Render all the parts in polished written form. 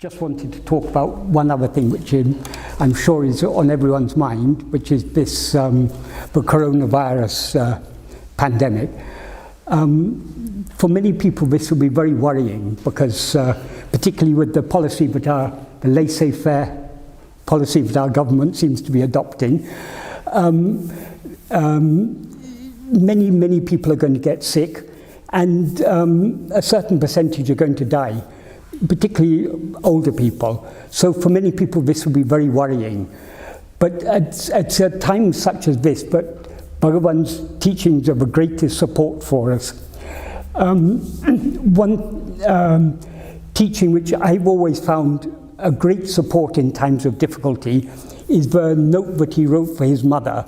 Just wanted to talk about one other thing which I'm sure is on everyone's mind, which is this the coronavirus pandemic. For many people this will be very worrying because particularly with the policy that the laissez-faire policy that our government seems to be adopting, many people are going to get sick, and a certain percentage are going to die, particularly older people. So for many people this will be very worrying. But at a time such as this, but Bhagavan's teachings are the greatest support for us. One teaching which I've always found a great support in times of difficulty is the note that he wrote for his mother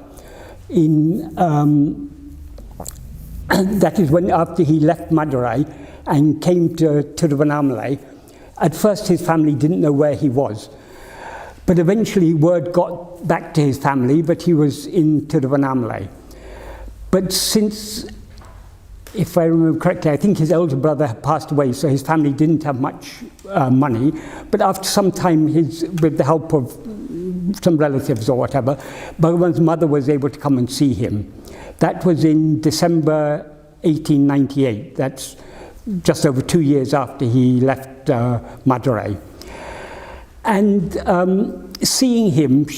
in that is when after he left Madurai and came to Tiruvannamalai. At first his family didn't know where he was, but eventually word got back to his family that he was in Tiruvannamalai. But since, if I remember correctly, I think his elder brother had passed away, so his family didn't have much money. But after some time, with the help of some relatives or whatever, Bhagavan's mother was able to come and see him. That was in December 1898. That's just over 2 years after he left Madurai. And seeing him,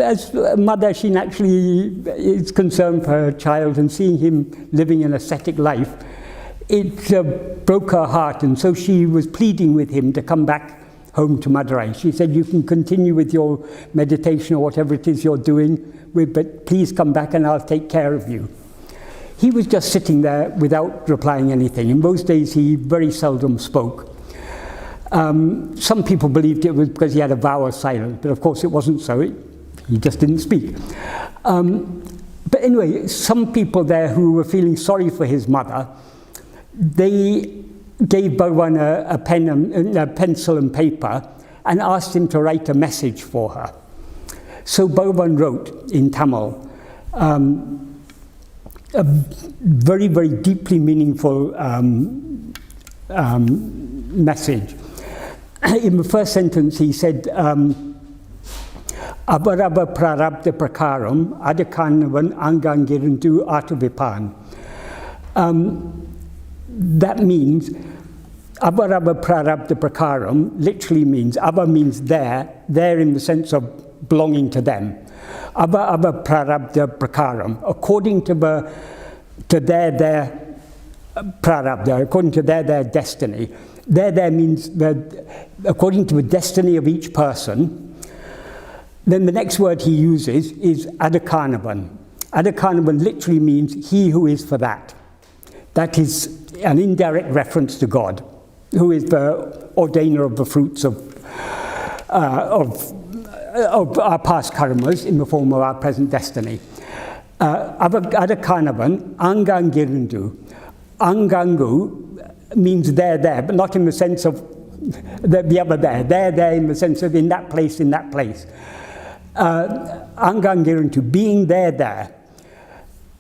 as a mother, she naturally is concerned for her child, and seeing him living an ascetic life, it broke her heart, and so she was pleading with him to come back home to Madurai. She said, you can continue with your meditation or whatever it is you're doing, but please come back and I'll take care of you. He was just sitting there without replying anything. In those days, he very seldom spoke. Some people believed it was because he had a vow of silence, but of course it wasn't so. He just didn't speak. But anyway, some people there who were feeling sorry for his mother, they gave Bhagavan a pen and a pencil and paper and asked him to write a message for her. So Bhagavan wrote in Tamil a very, very deeply meaningful message. In the first sentence he said, Abaraba prarabdha prakaram adakanavan angangirindu atavipan. That means, Abaraba prarabdha prakaram literally means, Abba means there in the sense of belonging to them. Abba prarabdha prakaram, according to their prarabdha, according to their destiny. There means that according to the destiny of each person. Then the next word he uses is adakanavan. Adakanavan literally means he who is for that. That is an indirect reference to God, who is the ordainer of the fruits of our past karmas in the form of our present destiny. Adakanavan, angangirindu. Angangu means there, but not in the sense of the other there. There in the sense of in that place. Angangirindu, being there.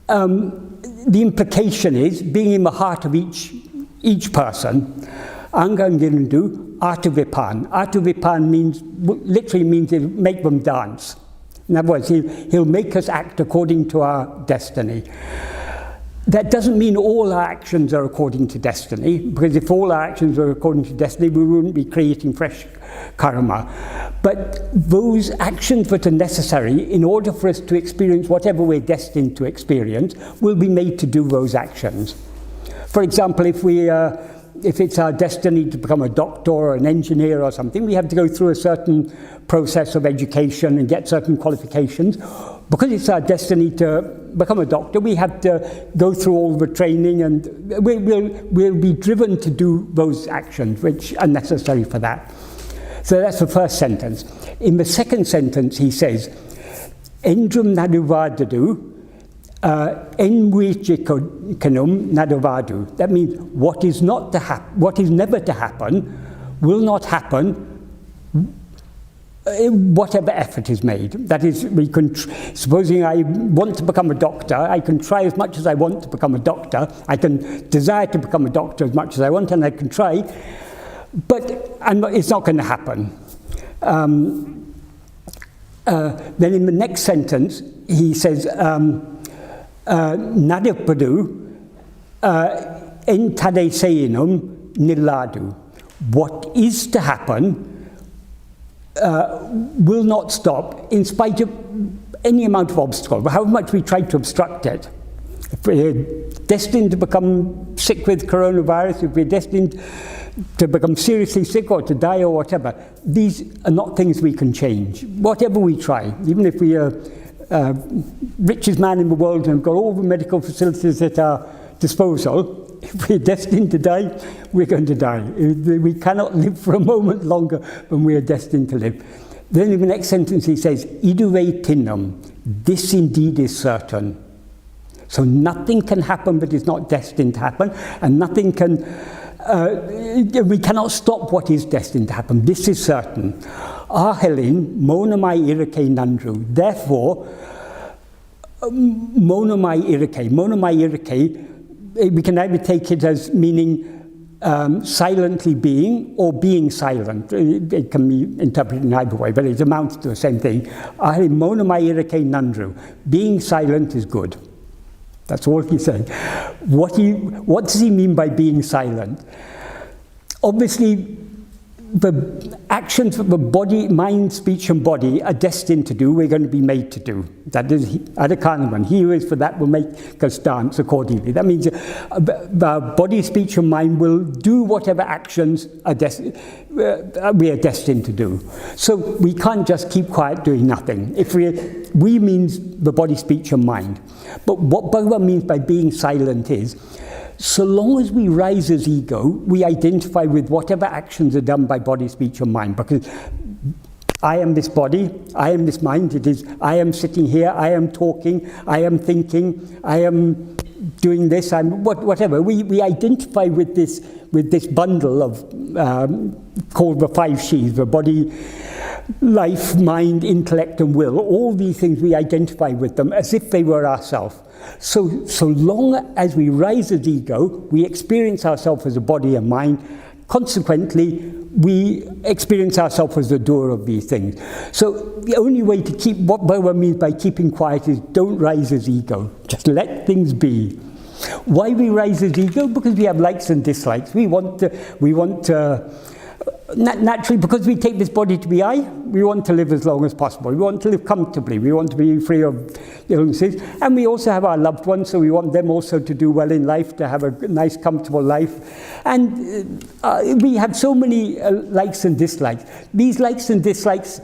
The implication is being in the heart of each person. Angangirindu atavipan. Atavipan literally means he'll make them dance. In other words, he'll make us act according to our destiny. That doesn't mean all our actions are according to destiny, because if all our actions were according to destiny, we wouldn't be creating fresh karma. But those actions that are necessary in order for us to experience whatever we're destined to experience will be made to do those actions. For example, if it's our destiny to become a doctor or an engineer or something, we have to go through a certain process of education and get certain qualifications. Because it's our destiny to become a doctor, we have to go through all the training, and we'll be driven to do those actions which are necessary for that. So that's the first sentence. In the second sentence he says, Endrum naduvadadu, envichikanum naduvadu. That means what is never to happen will not happen whatever effort is made. That is, supposing I want to become a doctor, I can try as much as I want to become a doctor, I can desire to become a doctor as much as I want, and I can try, And it's not going to happen. Then in the next sentence, he says, Nadipadu in tade seinum niladu. What is to happen will not stop in spite of any amount of obstacle, however much we try to obstruct it. If we're destined to become sick with coronavirus, if we're destined to become seriously sick or to die or whatever, these are not things we can change. Whatever we try, even if we are richest man in the world and have got all the medical facilities at our disposal, if we're destined to die, we're going to die. We cannot live for a moment longer than we are destined to live. Then in the next sentence he says, Iduve tinnum, this indeed is certain. So nothing can happen that is not destined to happen, and nothing can, we cannot stop what is destined to happen. This is certain. Ahelin, monomai irike nandru. Therefore, monomai irike, we can either take it as meaning silently being or being silent. It can be interpreted in either way, but it amounts to the same thing. Monomai irike nandru. Being silent is good. That's all he's saying. What does he mean by being silent? Obviously, the actions of the body, mind, speech and body are destined to do, we're going to be made to do. That is Adhikaneman. He who is for that will make us dance accordingly. That means the body, speech and mind will do whatever actions we are destined to do. So we can't just keep quiet doing nothing. If we means the body, speech and mind. But what Bhagavan means by being silent is, so long as we rise as ego, we identify with whatever actions are done by body, speech, and mind. Because I am this body, I am this mind, it is I am sitting here, I am talking, I am thinking, I am doing this, I'm whatever. We identify with this bundle of called the five sheaths, the body, life, mind, intellect, and will. All these things we identify with them as if they were ourselves. So long as we rise as ego, we experience ourselves as a body and mind. Consequently, we experience ourselves as the doer of these things. So the only way to keep, what Bhagavan means by keeping quiet is don't rise as ego. Just let things be. Why we rise as ego? Because we have likes and dislikes. We want naturally, because we take this body to be I, we want to live as long as possible. We want to live comfortably. We want to be free of illnesses. And we also have our loved ones, so we want them also to do well in life, to have a nice, comfortable life. And we have so many likes and dislikes. These likes and dislikes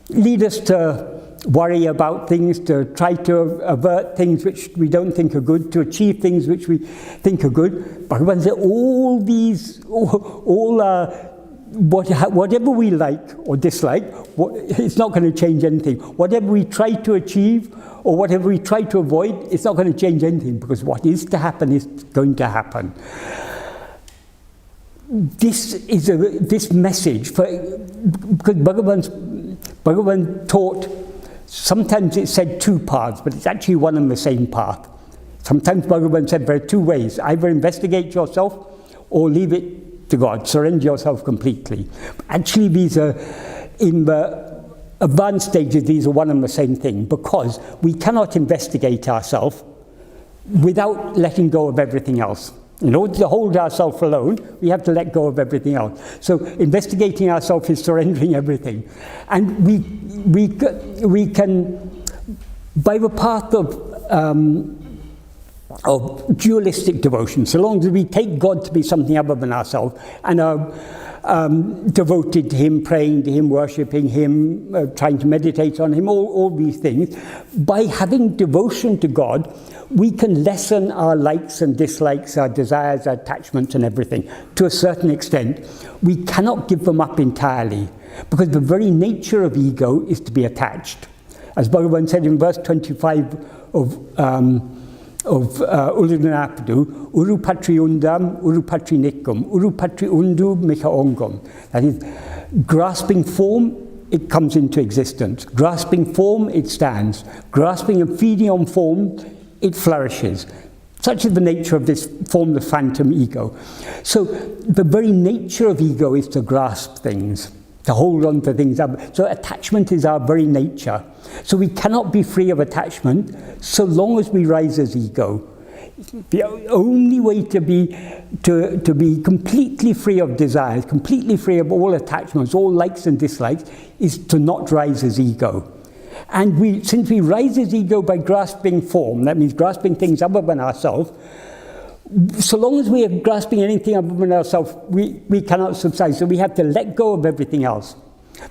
lead us to worry about things, to try to avert things which we don't think are good, to achieve things which we think are good. But when all these, whatever we like or dislike, it's not going to change anything. Whatever we try to achieve or whatever we try to avoid, it's not going to change anything, because what is to happen is going to happen. This message, because Bhagavan taught, sometimes it said two paths, but it's actually one and the same path. Sometimes Bhagavan said there are two ways: either investigate yourself or leave it to God, surrender yourself completely. Actually, these are, in the advanced stages, these are one and the same thing, because we cannot investigate ourselves without letting go of everything else. In order to hold ourselves alone, we have to let go of everything else. So investigating ourselves is surrendering everything. And we can, by the path of dualistic devotion, so long as we take God to be something other than ourselves and are devoted to Him, praying to Him, worshipping Him, trying to meditate on Him, all these things, by having devotion to God, we can lessen our likes and dislikes, our desires, our attachments and everything to a certain extent. We cannot give them up entirely, because the very nature of ego is to be attached. As Bhagavan said in verse 25 of Ulunapadu, Urupatri undam, Urupatri nikkum, Urupatri undu mika ongam. That is, grasping form, it comes into existence. Grasping form, it stands. Grasping and feeding on form, it flourishes. Such is the nature of this formless phantom ego. So the very nature of ego is to grasp things, to hold on to things. So attachment is our very nature. So we cannot be free of attachment so long as we rise as ego. The only way to be completely free of desires, completely free of all attachments, all likes and dislikes, is to not rise as ego. And since we rise as ego by grasping form, that means grasping things other than ourselves, so long as we are grasping anything other than ourselves, we cannot subside. So we have to let go of everything else.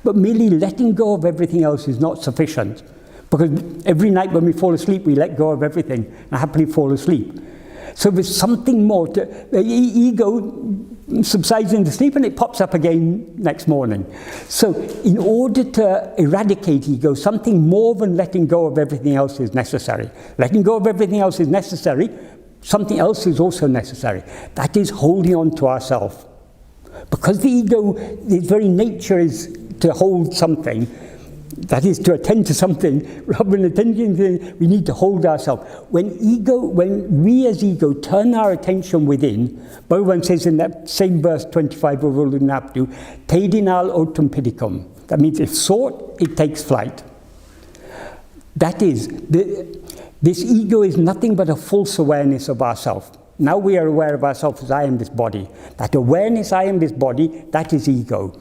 But merely letting go of everything else is not sufficient. Because every night when we fall asleep, we let go of everything and happily fall asleep. So there's something more. The ego subsides into sleep and it pops up again next morning. So in order to eradicate ego, something more than letting go of everything else is necessary. Letting go of everything else is necessary. Something else is also necessary. That is holding on to ourselves. Because the ego, its very nature is to hold something, that is to attend to something, rather than attending to things, we need to hold ourselves. When we as ego turn our attention within, Bhagavan says in that same verse 25 of Ulunaptu, Tedinal otum pidicum. That means if sought, it takes flight. That is, this ego is nothing but a false awareness of ourself. Now we are aware of ourselves as I am this body. That awareness, I am this body, that is ego.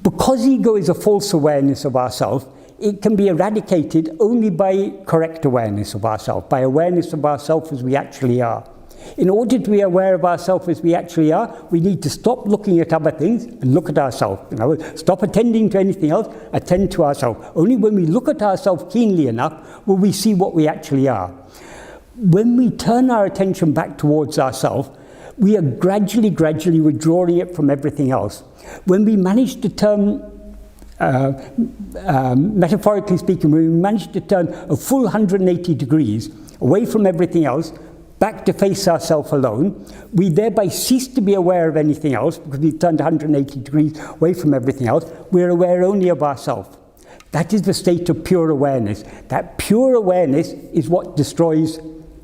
Because ego is a false awareness of ourselves, it can be eradicated only by correct awareness of ourselves, by awareness of ourselves as we actually are. In order to be aware of ourselves as we actually are, we need to stop looking at other things and look at ourselves. Stop attending to anything else, attend to ourselves. Only when we look at ourselves keenly enough will we see what we actually are. When we turn our attention back towards ourselves, we are gradually withdrawing it from everything else. When we manage to turn, metaphorically speaking, when we manage to turn a full 180 degrees away from everything else, back to face ourselves alone, we thereby cease to be aware of anything else because we've turned 180 degrees away from everything else. We're aware only of ourselves. That is the state of pure awareness. That pure awareness is what destroys,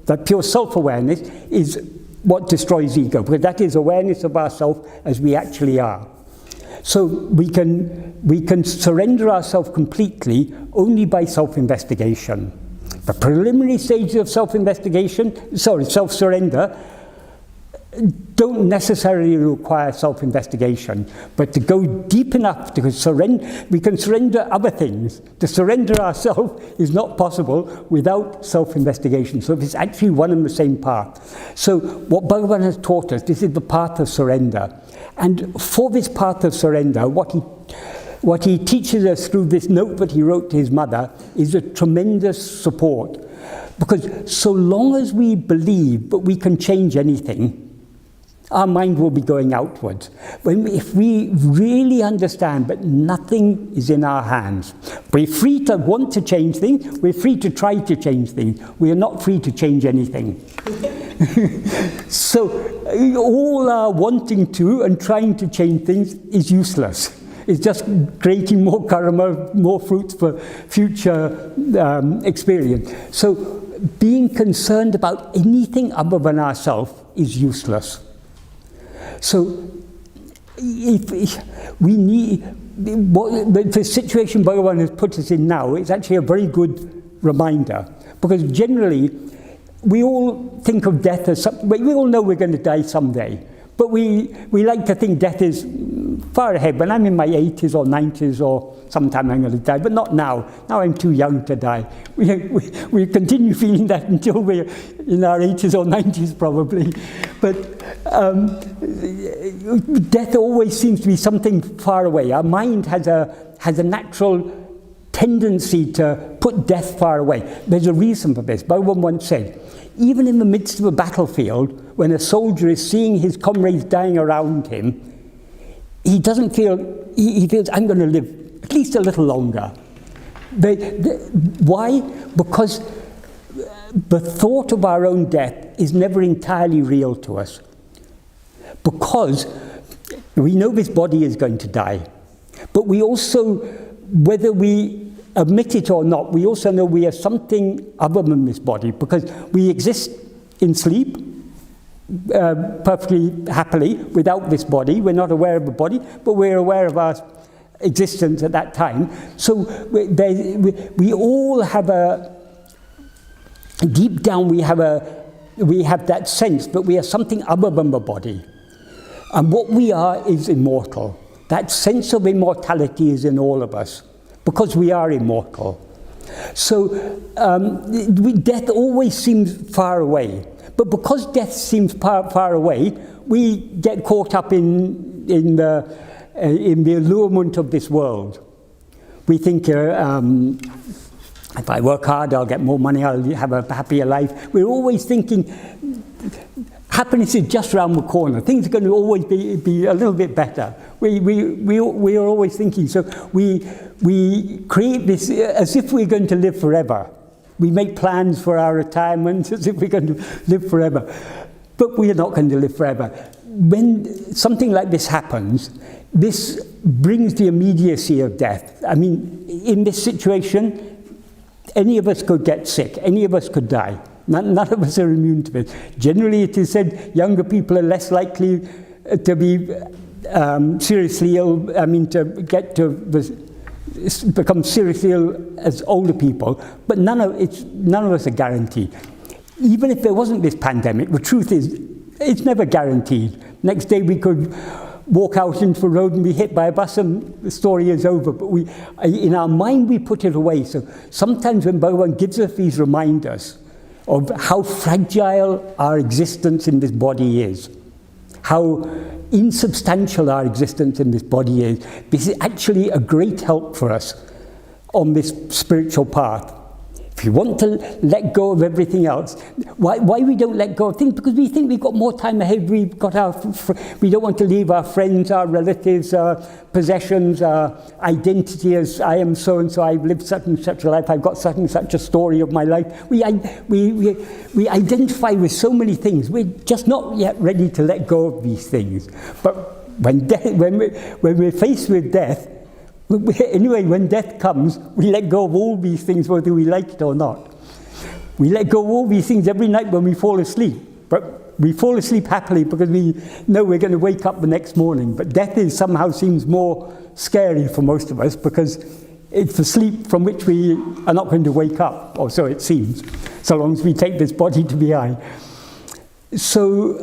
that pure self-awareness is what destroys ego, because that is awareness of ourselves as we actually are. So we can surrender ourselves completely only by self-investigation. The preliminary stages of self-surrender, don't necessarily require self-investigation, but to go deep enough to surrender, we can surrender other things. To surrender ourselves is not possible without self-investigation. So it's actually one and the same path. So what Bhagavan has taught us, this is the path of surrender. And for this path of surrender, what he teaches us through this note that he wrote to his mother is a tremendous support. Because so long as we believe that we can change anything, our mind will be going outwards. If we really understand that nothing is in our hands, we're free to want to change things, we're free to try to change things, we are not free to change anything. So all our wanting to and trying to change things is useless. It's just creating more karma, more fruits for future experience. So being concerned about anything other than ourselves is useless. So if we need, the situation Bhagavan has put us in now is actually a very good reminder. Because generally, we all think of death as something, we all know we're going to die someday. But we like to think death is far ahead. When I'm in my 80s or 90s or sometime I'm going to die, but not now. Now I'm too young to die. We continue feeling that until we're in our 80s or 90s probably. But death always seems to be something far away. Our mind has a natural tendency to put death far away. There's a reason for this. Bhagavan once said, even in the midst of a battlefield, when a soldier is seeing his comrades dying around him, he doesn't feel, he feels, I'm going to live at least a little longer. Why? Because the thought of our own death is never entirely real to us. Because we know this body is going to die. But we also, whether we admit it or not, we also know we are something other than this body, because we exist in sleep perfectly happily without this body. We're not aware of the body, but we're aware of our existence at that time. So we all have deep down we have that sense that we are something other than the body. And what we are is immortal. That sense of immortality is in all of us, because we are immortal. So death always seems far away. But because death seems far away, we get caught up in the allurement of this world. We think, if I work hard, I'll get more money, I'll have a happier life. We're always thinking happiness is just around the corner. Things are going to always be a little bit better. We are always thinking. So we create this as if we're going to live forever. We make plans for our retirement as if we're going to live forever. But we are not going to live forever. When something like this happens, this brings the immediacy of death. I mean, in this situation, any of us could get sick. Any of us could die. None of us are immune to it. Generally, it is said younger people are less likely to be seriously ill, to become seriously ill as older people, but none of us are guaranteed. Even if there wasn't this pandemic, the truth is, it's never guaranteed. Next day we could walk out into the road and be hit by a bus and the story is over, but in our mind we put it away. So sometimes when Bhagavan gives us these reminders of how fragile our existence in this body is, how insubstantial our existence in this body is, this is actually a great help for us on this spiritual path. If you want to let go of everything else, why we don't let go of things? Because we think we've got more time ahead. We don't want to leave our friends, our relatives, our possessions, our identity as I am so and so. I've lived such and such a life. I've got such and such a story of my life. We identify with so many things. We're just not yet ready to let go of these things. But when we're faced with death, anyway, when death comes, we let go of all these things, whether we like it or not. We let go of all these things every night when we fall asleep. But we fall asleep happily because we know we're going to wake up the next morning. But death somehow seems more scary for most of us because it's the sleep from which we are not going to wake up, or so it seems, so long as we take this body to be I. So,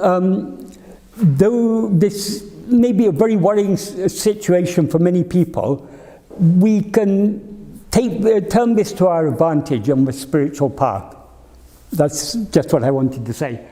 though this may be a very worrying situation for many people, we can turn this to our advantage on the spiritual path. That's just what I wanted to say.